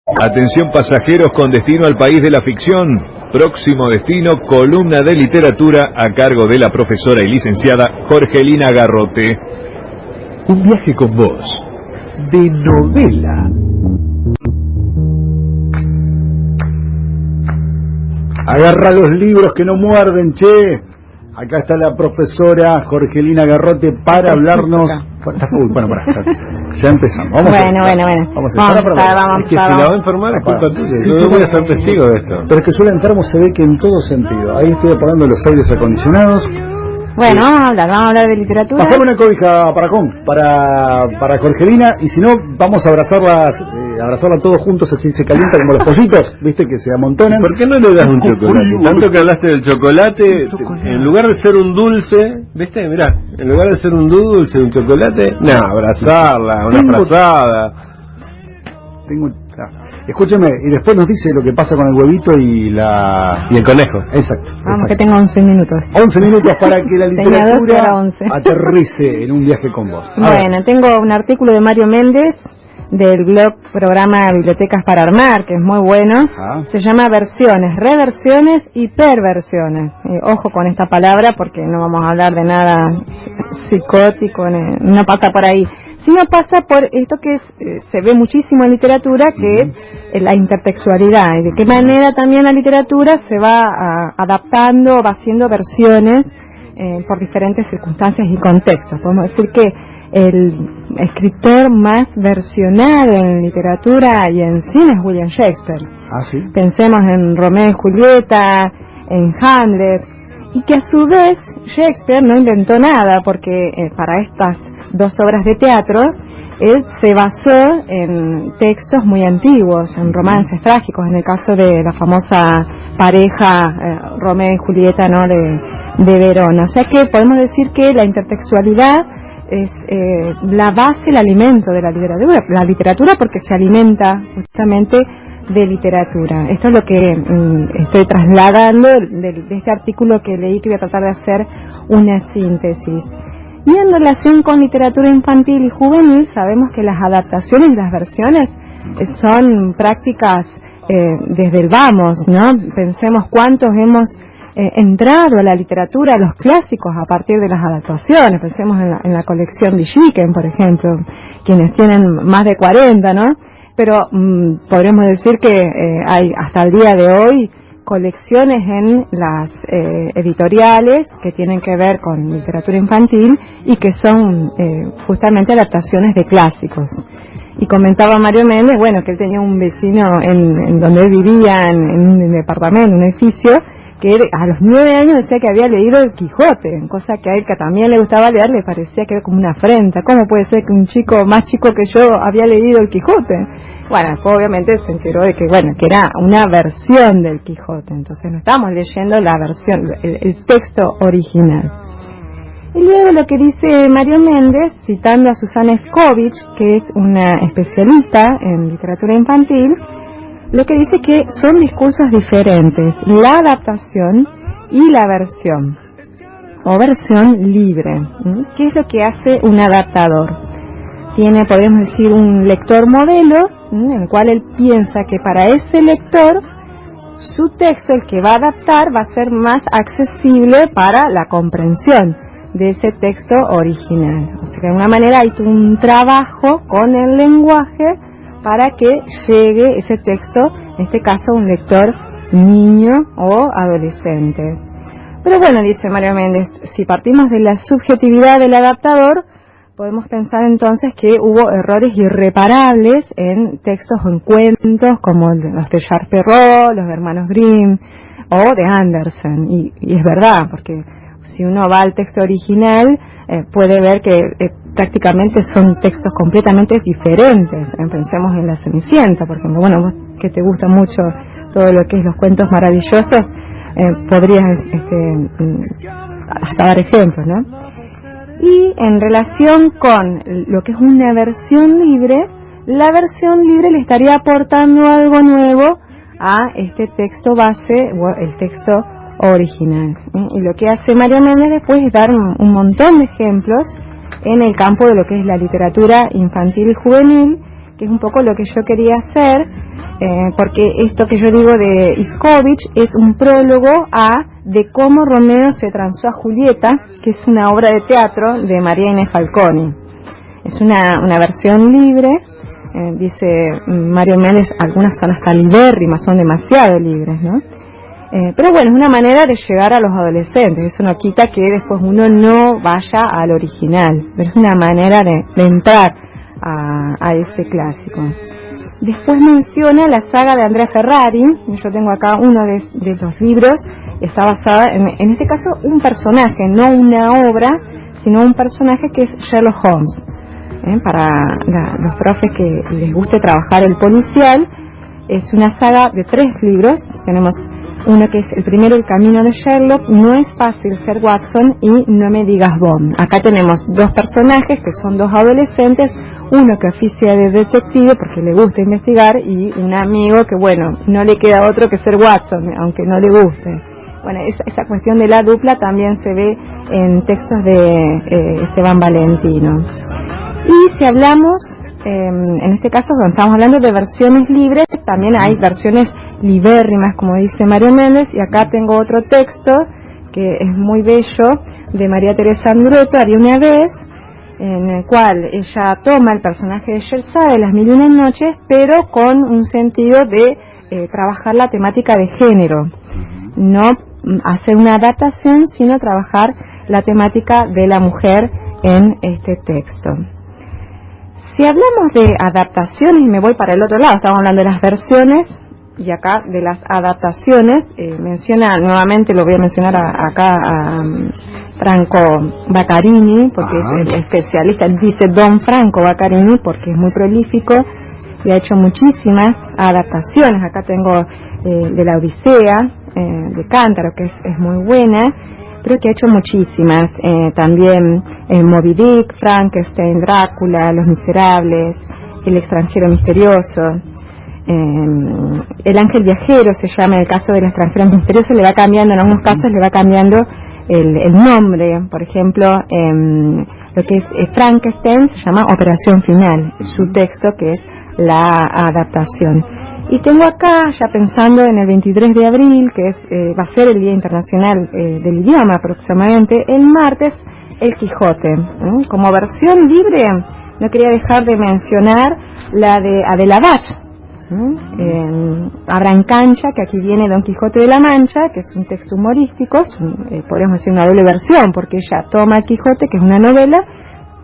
Atención pasajeros con destino al país de la ficción. Próximo destino, columna de literatura a cargo de la profesora y licenciada Jorgelina Garrote. Un viaje con vos, de novela. Agarra los libros que no muerden, che. Acá está la profesora Jorgelina Garrote para hablarnos. Bueno, ya empezamos. Bueno. Vamos a Es que si la va a enfermar es culpa tuya. Yo voy a ser testigo de esto. Pero es que yo la enfermo se ve que en todo sentido. Ahí estoy apagando los aires acondicionados. Bueno, vamos a hablar de literatura. Pasame una cobija para Jorgelina, y si no, vamos a abrazarla todos juntos, así se calienta como los pollitos, viste, que se amontonan. ¿Por qué no le das un chocolate? Tanto que hablaste del chocolate, en lugar de ser un dulce, viste, mirá, en lugar de ser un dulce, un chocolate, abrazarla, una frazada. Escúcheme, y después nos dice lo que pasa con el huevito y el conejo. Exacto. Vamos, que tengo 11 minutos. 11 minutos para que la literatura aterrice en un viaje con vos. Bueno, tengo un artículo de Mario Méndez del blog programa Bibliotecas para Armar, que es muy bueno. Se llama Versiones, Reversiones y Perversiones. Ojo con esta palabra porque no vamos a hablar de nada psicótico, no pasa por ahí. Sino pasa por esto que se ve muchísimo en literatura, que es la intertextualidad, y de qué manera también la literatura se va adaptando, va haciendo versiones por diferentes circunstancias y contextos. Podemos decir que el escritor más versionado en literatura y en cine es William Shakespeare. ¿Sí? Pensemos en Romeo y Julieta, en Hamlet, y que a su vez Shakespeare no inventó nada, porque para estas dos obras de teatro él se basó en textos muy antiguos, en romances trágicos, en el caso de la famosa pareja Romeo y Julieta, ¿no?, de Verona. O sea que podemos decir que la intertextualidad es la base, el alimento de la literatura, porque se alimenta justamente de literatura. Esto es lo que estoy trasladando de este artículo que leí, que voy a tratar de hacer una síntesis. Y en relación con literatura infantil y juvenil, sabemos que las adaptaciones y las versiones son prácticas desde el vamos, ¿no? Pensemos cuántos hemos entrado a la literatura, a los clásicos, a partir de las adaptaciones. Pensemos en la colección Villiquen, por ejemplo, quienes tienen más de 40, ¿no? Pero podríamos decir que hay hasta el día de hoy colecciones en las editoriales que tienen que ver con literatura infantil y que son justamente adaptaciones de clásicos. Y comentaba Mario Méndez, bueno, que él tenía un vecino en donde él vivía, en un departamento, un edificio, que él, a los 9 años decía que había leído el Quijote, cosa que a él, que también le gustaba leer, le parecía que era como una afrenta. ¿Cómo puede ser que un chico más chico que yo había leído el Quijote? Bueno, después obviamente se enteró de que, bueno, que era una versión del Quijote, entonces no estamos leyendo la versión, el texto original. Y luego lo que dice Mario Méndez, citando a Susana Escovich, que es una especialista en literatura infantil, lo que dice que son discursos diferentes, la adaptación y la versión, o versión libre. ¿Qué es lo que hace un adaptador? Tiene, podríamos decir, un lector modelo, en el cual él piensa que para ese lector, su texto, el que va a adaptar, va a ser más accesible para la comprensión de ese texto original. O sea que de alguna manera hay un trabajo con el lenguaje para que llegue ese texto, en este caso un lector niño o adolescente. Pero bueno, dice Mario Méndez, si partimos de la subjetividad del adaptador, podemos pensar entonces que hubo errores irreparables en textos o en cuentos como los de Jacques Perrault, los de Hermanos Grimm o de Andersen. Y es verdad, porque si uno va al texto original, puede ver que prácticamente son textos completamente diferentes. Pensemos en La Cenicienta, por ejemplo. Bueno, vos que te gusta mucho todo lo que es los cuentos maravillosos, podrías hasta dar ejemplos, ¿no? Y en relación con lo que es una versión libre, la versión libre le estaría aportando algo nuevo a este texto base, o el texto original. Y lo que hace Mario Méndez después es dar un montón de ejemplos en el campo de lo que es la literatura infantil y juvenil, que es un poco lo que yo quería hacer, porque esto que yo digo de Iskovich es un prólogo de cómo Romeo se transó a Julieta, que es una obra de teatro de María Inés Falconi. Es una versión libre, dice Mario Méndez, algunas son hasta libérrimas, son demasiado libres, ¿no? Pero bueno, es una manera de llegar a los adolescentes. Eso no quita que después uno no vaya al original, pero es una manera de entrar a ese clásico. Después menciona la saga de Andrea Ferrari. Yo tengo acá uno de los libros. Está basada en este caso un personaje, no una obra, sino un personaje que es Sherlock Holmes. Para los profes que les guste trabajar el policial, es una saga de 3 libros. Tenemos uno que es el primero, El camino de Sherlock, No es fácil ser Watson y No me digas Bond. Acá tenemos 2 personajes que son 2 adolescentes, uno que oficia de detective porque le gusta investigar y un amigo que, bueno, no le queda otro que ser Watson, aunque no le guste. Bueno, esa cuestión de la dupla también se ve en textos de Esteban Valentino. Y si hablamos, en este caso, cuando estamos hablando de versiones libres, también hay versiones libérrimas, como dice Mario Méndez, y acá tengo otro texto que es muy bello, de María Teresa Andrueto, Había una vez, en el cual ella toma el personaje de Sherzada de Las Mil y una Noches, pero con un sentido de trabajar la temática de género, no hacer una adaptación, sino trabajar la temática de la mujer en este texto. Si hablamos de adaptaciones, y me voy para el otro lado, estamos hablando de las versiones, y acá de las adaptaciones, menciona nuevamente, lo voy a mencionar acá a Franco Baccarini, porque es el especialista, dice Don Franco Baccarini, porque es muy prolífico y ha hecho muchísimas adaptaciones. Acá tengo de la Odisea, de Cántaro, que es muy buena, pero que ha hecho muchísimas, también Moby Dick, Frankenstein, Drácula, Los Miserables, El extranjero misterioso, El ángel viajero se llama. En el caso del extranjero misterioso le va cambiando, en algunos casos le va cambiando el nombre. Por ejemplo, lo que es Frankenstein se llama Operación Final, su texto, que es la adaptación. Y tengo acá, ya pensando en el 23 de abril, que va a ser el Día Internacional del Idioma aproximadamente, el martes, El Quijote. Como versión libre, no quería dejar de mencionar la de Adela Bach, Abra en cancha, que aquí viene Don Quijote de la Mancha, que es un texto humorístico, podríamos decir una doble versión, porque ella toma El Quijote, que es una novela,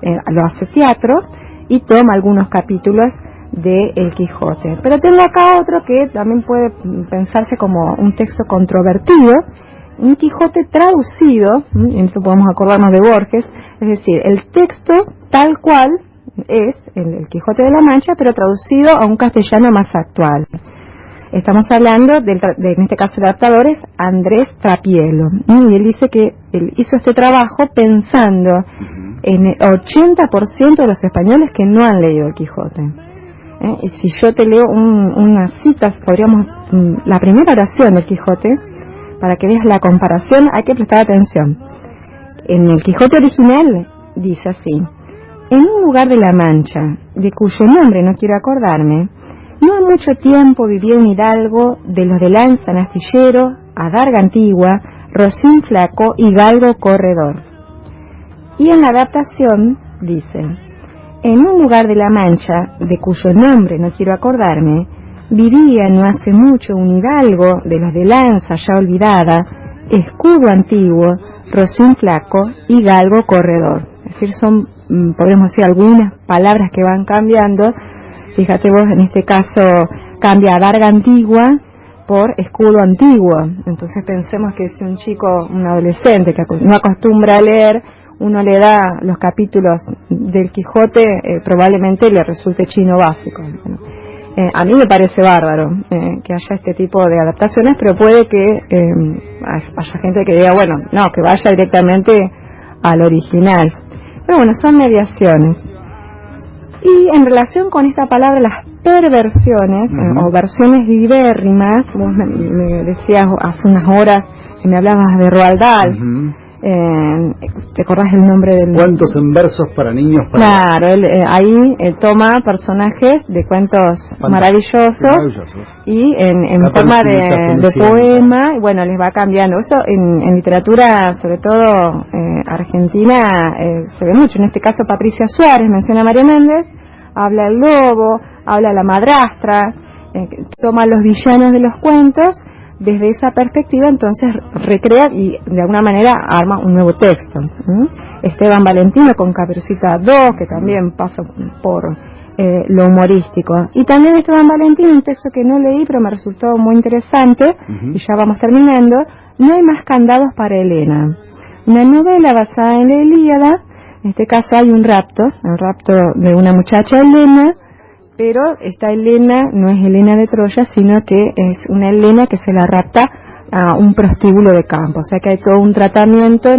lo hace teatro, y toma algunos capítulos de El Quijote. Pero tengo acá otro que también puede pensarse como un texto controvertido, un Quijote traducido, en esto podemos acordarnos de Borges, es decir, el texto tal cual es el Quijote de la Mancha, pero traducido a un castellano más actual. Estamos hablando de en este caso el adaptador es Andrés Trapielo, y él dice que él hizo este trabajo pensando en el 80% de los españoles que no han leído el Quijote. Y si yo te leo unas citas, podríamos, la primera oración del Quijote, para que veas la comparación, hay que prestar atención. En el Quijote original dice así: en un lugar de la Mancha, de cuyo nombre no quiero acordarme, no ha mucho tiempo vivía un hidalgo de los de lanza en astillero, adarga antigua, rocín flaco y galgo corredor. Y en la adaptación dice: en un lugar de la Mancha, de cuyo nombre no quiero acordarme, vivía no hace mucho un hidalgo de los de lanza ya olvidada, escudo antiguo, rocín flaco y galgo corredor. Es decir, son, podemos decir, algunas palabras que van cambiando. Fíjate vos, en este caso cambia adarga antigua por escudo antiguo. Entonces pensemos que si un chico, un adolescente que no acostumbra a leer, uno le da los capítulos del Quijote, probablemente le resulte chino básico. A mí me parece bárbaro que haya este tipo de adaptaciones, pero puede que haya gente que diga, bueno, no, que vaya directamente al original. Pero bueno, son mediaciones. Y en relación con esta palabra, las perversiones, o versiones libérrimas, vos me decías hace unas horas que me hablabas de Roald Dahl, ¿te acordás el nombre del...? Cuentos en versos para niños. Claro, él ahí toma personajes de cuentos maravillosos y en forma de poema, y bueno, les va cambiando. Eso en literatura, sobre todo argentina, se ve mucho. En este caso Patricia Suárez menciona a María Méndez, habla el lobo, habla la madrastra, toma los villanos de los cuentos. Desde esa perspectiva, entonces, recrea y de alguna manera arma un nuevo texto. Esteban Valentino con Caperucita 2, que también pasa por lo humorístico. Y también Esteban Valentino, un texto que no leí, pero me resultó muy interesante, y ya vamos terminando, No hay más candados para Helena. Una novela basada en la Ilíada. En este caso hay un rapto, el rapto de una muchacha Helena, pero esta Helena no es Helena de Troya, sino que es una Helena que se la rapta a un prostíbulo de campo. O sea que hay todo un tratamiento en